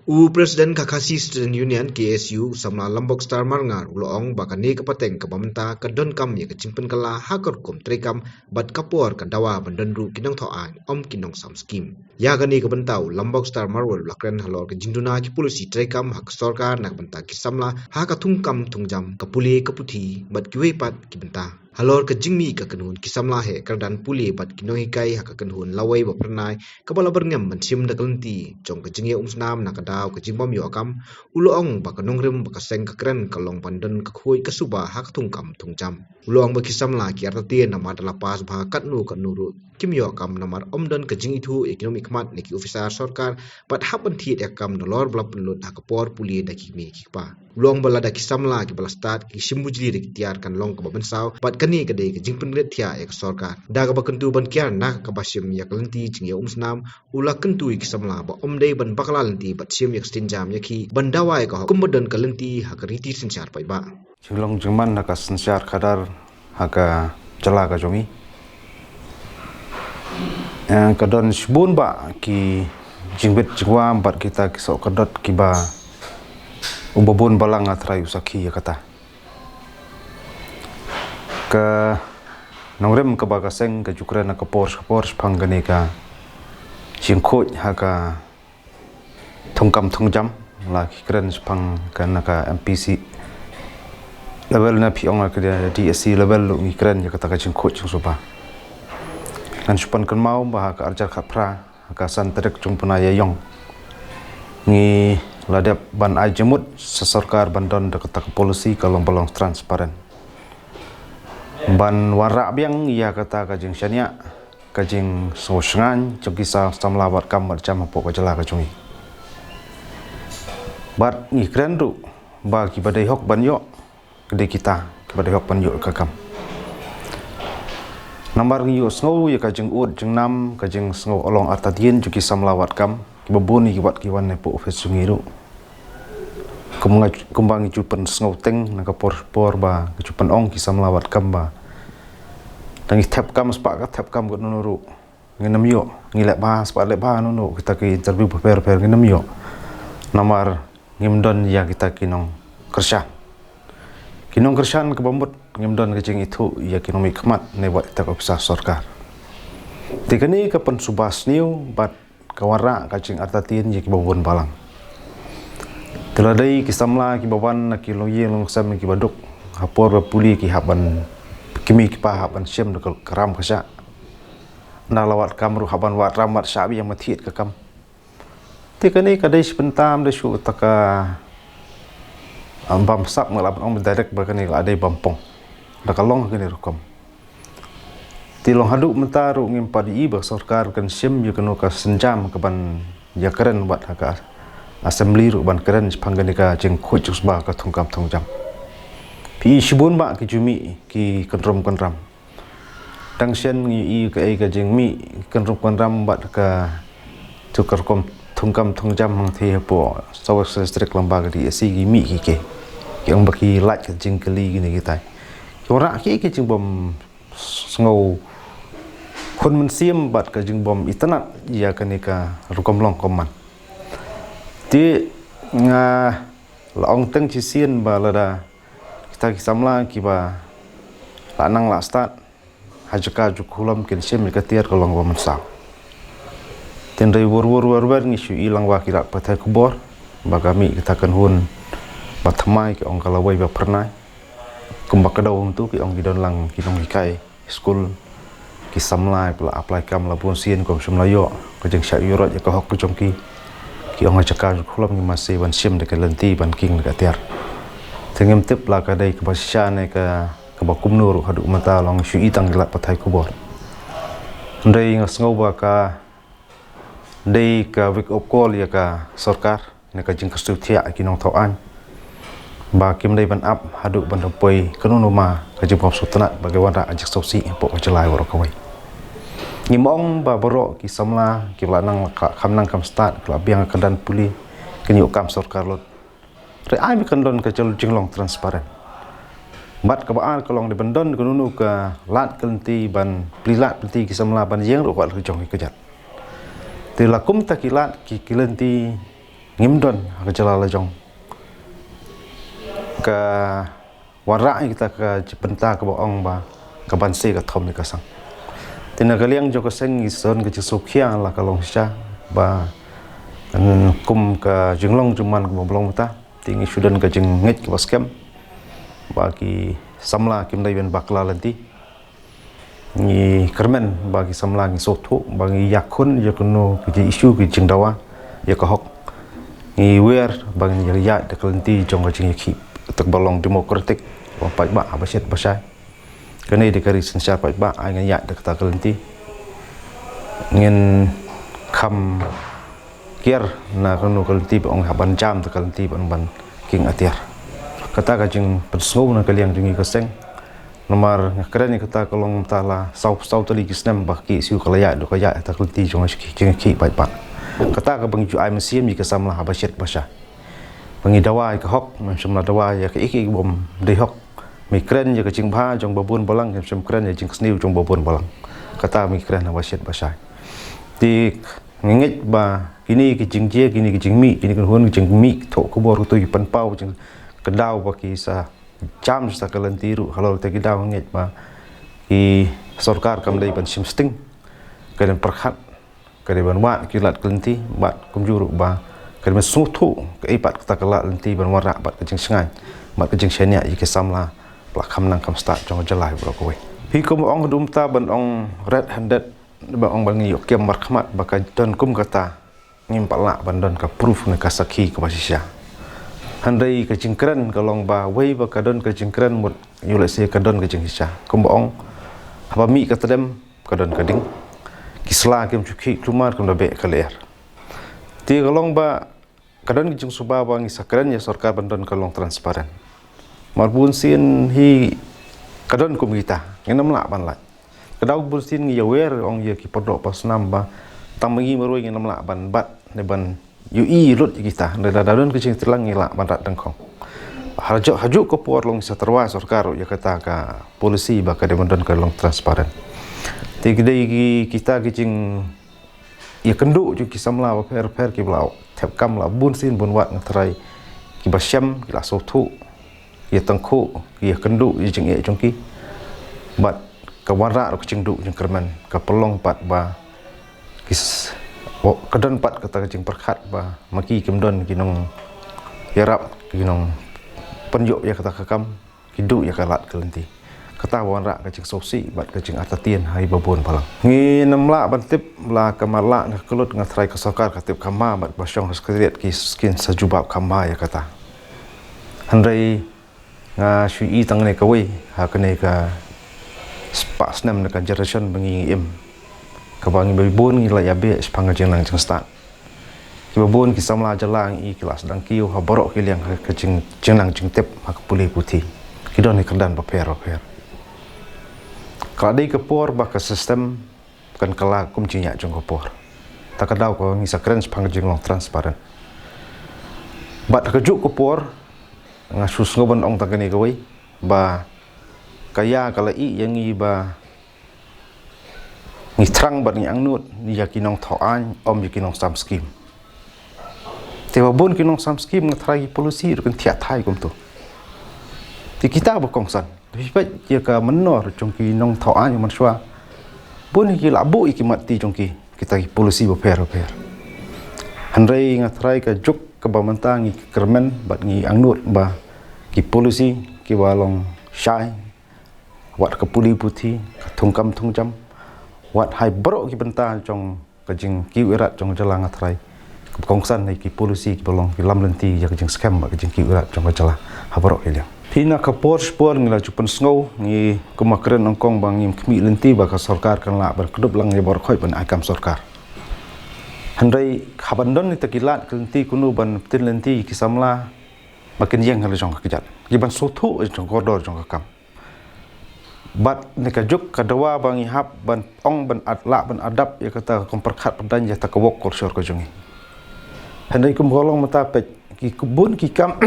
Presiden Kakasi Student Union KSU samla Lombok Star Marngar uloong bakani kapateng kabamenta kadon kam ya kecimpen kala hakor kum trekam bat kapor kadawa bandandru kinong thoang kinong sam skim ya gani kabentau Lombok Star Marwal lakren halor ke jinduna ki polisi trekam hak sorkar nak benta ki samla ha ka thungkam thungjam kapuli kaputhi bat kiwe pat ki benta halor ke jingmi ka kenhun kisamla he kardan puli bat kinoi kai ha ka kenhun lawai ba pernai kabala berngam bansim da kalenti jong ke jingye umsnam na kadaw ke jimbom yo akam uloong ba kanongrim ba kaseng ka kren kalong pandan ka khoi ka suba ha ka thungkam thungjam uloong ba kisamla ki artati na madala pas ba katnu kanuru kim yo akam namar omdan ke jing itu economic mat neki officer sarkar bat hapan thi akam dolor bla penlut ha ka por puli da ki me ki pa uloong bala da kisamla ki bala start ki simbujli de tiar kan long ka bansau bat kani kadai ke jing penlet thia ek sarkar da ka bakentu ban kiar na ka basim ya kalenti jing ya umsnam ula kentu ki samla ba omdei ban bakala lenti bat sim yak stinjam yaki bandawai ka kumbadan kalenti ha ka riti sinchar pai ba Jinglong jingman haka sinchar kadar haka jala ka jongi kadon sibun ba ki jingbet jingwam bat kita kisok kadot kiba ubabun balang atrai usaki ya kata ke nongrem ke bagaseng ke jukren ke pors panggani ka jingkot haka thongkam thongjam la ki kren spang kan ka MPC level na piong ka DSC level lu ngi kren ya kata ka jingkot jingsoba kan supan kan mau bah ka arjar khapra ka santrek jungpuna yayong ngi ladap ban ajemut sesorkar bandon dekat ka polisi kalong balong transparan ban warak biang ia kata kajing syania kajing sosengan cegisa samlawat kam macam apa kajala kajungi bat ni krendu bagi badai hok banyo gede kita badai hok banyo kakam nambar ngiyo sngau ya kajing ud jeng nam kajing sngau olong artadien juki samlawat kam kibabuni kiwat kiwan ne po office sungiru kumbangi cupen sngau teng naka por ba cupen ong kisam lawat kam ba tangi tap kam spak tap kam gut nuru nginam yo ngilek ba spak lek ba nunu kita ki interview per nginam yo namar ngimdon ya kita kinong kersan kebambut ngimdon kecing itu ya kinong mikmat ne buat tak ofisa sarkar tikani kapan subas niu bat kawara kacing artatin ya kibabun balang teladai kisamla ki bawan na ki loye long sam ki baduk hapor puli ki haban kimi ki pa haban syem de karam khasa na lawat kamru haban wat ramat syabi yang mathit ka kam tikani kadai sebentam de syu taka ambam sak ngalap ong direct bakani adai bampong da kalong kini rukom tilong haduk mentaru ngim padi ba sarkar kan syem yu kanu ka senjam ke ban ya keren buat haka assembly ru ban keren panggani ka jeng khojus ba ka thungkam thongjam pi sibun ba ki jumi ki kontrom konram tang sen ngi ka ka jeng mi kontrom konram ba ka tukar kom thungkam thongjam hang the po sawak strik lembaga di si gi mi ki ke yang baki lak jeng keli gini kita ora ki jeng bom ngau kon men siem bat ka jeng bom itanat ya kanika rukom long koman ti nga laong teng chi sien ba lada kita kisamla ki ba lanang la start hajaka jukulam ken sem ka tiar kolong ba mensa ten rei wor ngi shu ilang wa kira patai kubor ba kami kita kan hun batmai ki ong kalawai ba pernai kumbak kadau tu ki ong gidon lang ki nong kai school kisamla pula apply kam la pun sien kom semlayo ka jeng sya yurot ya ka hok ku jongki ki ong ajaka kulam ni masih ban sim de lenti ban king de tiar tengem tip la ka dai ka basya ne ka bakum nur hadu mata long shu itang la pathai kubor ndai ngasngau ba ka dei ka wake up call ya ka sarkar ne ka jing kastu thia ki nong thoan ba kim dai ban up hadu ban poi kanunu ma ka jing pop sutanat bagaimana ajak sosi po jelai wor kawai ngimong ba borok ki samla ki lanang kamnang kam start kla biang kandan puli kini ukam sarkar lot re ai mi kandon ka jel jinglong transparan bat ka baan kolong di bandon kununu ka lat kelenti ban plilat penti ki samla ban jeng ro kwat jong ki kejat te lakum takilat ki kelenti ngimdon ke jalala jong ke warai kita ke jepenta ke boong ba ke bansi ke thom ke sang tina kaliang jo ke seng ison ke sukhia la kalong sha ba kum ke jinglong cuman ke bolong ta tingi sudan ke jing ngit ke baskem bagi samla kim dai ben bakla lanti ni kermen bagi samla ni sotu bagi yakun yo kuno ke isu ke jing dawa ya ke hok ni wer bagi ya de kelanti jong ke jing ki tak balong demokratik wa pai ba abaset basai kene de kari sensia pai ba ai ya de ta kelanti ngin kham kier na kuno kelanti ong haban jam ta kelanti ban king atiar kata ka jing persau na kaliang jingi keseng nomor keren ni kata kalong tala sau tali kisnem baki siu kalaya do kaya ta kelanti jong ki pai ba kata ka bang ju ai mesim ni kesamla abaset basai bangi dawa ke hok macam dawa ya ke iki bom de hok mi kren ya ke jing bha jong babun balang macam kren ya jing sniu jong babun balang kata mi kren na wasit basai di ngengit ba kini ke jing je kini ke jing mi kini ke hun ke jing mi tho ko bor tu pan pau jing kedau ba ki sa jam sa kalantiru kalau te kedau ngengit ba ki sarkar kam dai ban sim sting kenen perkhat kene ban wa kilat kelanti bat kumjuru ba kene sutu ke ipat kata kelak lanti ban warak bat kejing sengai bat kejing senia ke samla plak kham nang kam start jong jalai bro kowe pi kum ong dum ta ban ong red handed ba ong ban ngiyo kem markhmat ba ka don kum kata ngim pala ban don ka proof na ka sakhi ka basisya handai ke jingkren kalong ba wei ba ka don ke jingkren mut yule se ka don ke jing hisya kum ong apa mi ka tedem ka don ka ding kisla kem chukhi klumar kum be kaler ti kalong ba kadon kijung suba bang isakren ya sarkar bandon kalong transparan marbun sin hi kadon kum kita ngenam la ban la kadau bun sin ngi yawer ong ye ki podok pas namba tamangi maroi ngenam la ban bat ne ban ui lut kita da dadon kijing tilang ngi la ban rat dengkong haju ko por long satarwa sarkar ya kata ka polisi ba ka de bandon kalong transparan ti gidai kita kijing ya kendu ju ki samla ba per ki blau thep kam la bun sin bun wat ngatrai ki basyam ki la sotu ya tangku ya kendu ji jing e jongki bat ka wara ro jing du jing kerman ka pelong pat ba kis kadon pat kata jing perkhat ba maki kimdon ki nong yarap ki nong penjuk ya kata kakam ki du ya kalat kelanti kata wara ka jing sosi bat ka jing atatien hai babon palang ngi namla bantip la kamala na kelut ngatrai ka sarkar katip kama bat basyong sekret ki skin sajubab kama ya kata handai nga shui tangne ka wei ha kene ka spas nam na generation bangi im ka bangi babon ngi la yabe spanga jeng nang jeng start ki babon ki samla jalang i kelas dang kiu ha borok ki liang ka jing nang jeng tep ha pulih putih ki don ni kendan paper kalau di kepor baka sistem kan kala kum cinya jong kepor tak kadau ko ngisa keren sepang jing long transparan bat kejuk kepor ngasus ngoban ong tagani kawai ba kaya kala i yang i ba ngi trang bat ngi angnut ni yakinong thoan om yakinong sam skim te babon kinong sam skim ngatrai polisi kan tiat thai kum tu ti kita ba kongsan Sebab jika menor jongki nong thoa yang mansua pun ki labu iki mati jongki kita polisi beper handrai ngatrai ka juk ke bamantang ki kermen bat ngi angnut ba ki polisi ki walong syai wat ke puli putih thungkam thungjam wat hai brok ki benta jong kajing ki wirat jong jalang ngatrai kongsan hai ki polisi ki bolong ki lam lenti ya kajing scam ba kajing ki wirat jong jala ha brok ki Hina kapor spor ngila jupan sngau ngi kumakren nongkong bang ngim kmi lenti baka sarkar kan la bar kedup lang bor khoi ban akam sarkar handai khabandon ni takilat lenti kunu ban tin lenti kisamla makin yang hal jong kejat giban sotu jong kodor jong kakam bat ne kajuk kadawa bang ihap ban ong ban atla ban adap ya kata komperkhat padan ya takawok korsor ko jongi handai kum golong mata pet ki kubun ki kam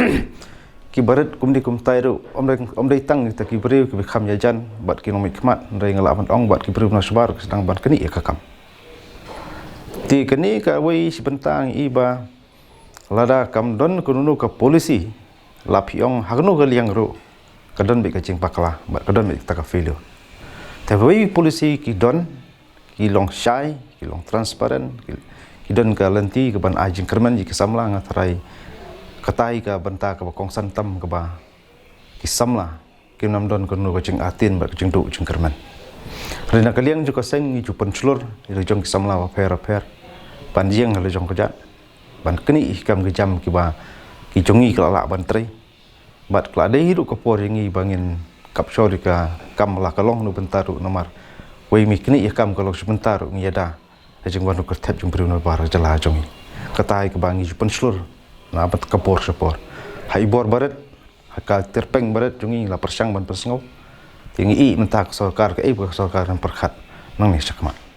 ki barat kum di kum tairu om dai tang ni taki beriu ki kham yajan bat ki nomik khmat dai ngala ban ong bat ki beriu na subar sedang ban keni ya kakam ti keni ka wei sebentang iba lada kam don kununu ke polisi lapiong hagnu ke liang ru kadon be kacing pakla bat kadon be taka filio tapi polisi ki don ki long syai ki long transparent ki don ka lenti ke ban ajing kerman ji kesamla ngatarai katai ka banta ka kong santam ke ba ki samla ki nam don kununu kacing atin bat kacing du kacing kerman rena kaliang juga seng ni jupan slur itu jong ki samla wa per panjiang halu jong kejat ban keni ikam kejam ki ba ki jongi kelala ban tri bat kelade hidup kapor yangi bangin kapsor ka kam la kalong nu bentaru nomar wei mi keni ikam kalong sebentar ngiyada ajeng wanu kertep jung priun bar jala jongi katai ke bangi jupan slur na bat kapor sepor hai bor baret hakal terpeng baret jongi la persang ban persngau tingi i mentak sorkar ke ibu sorkar dan perkhat nang ni sakmat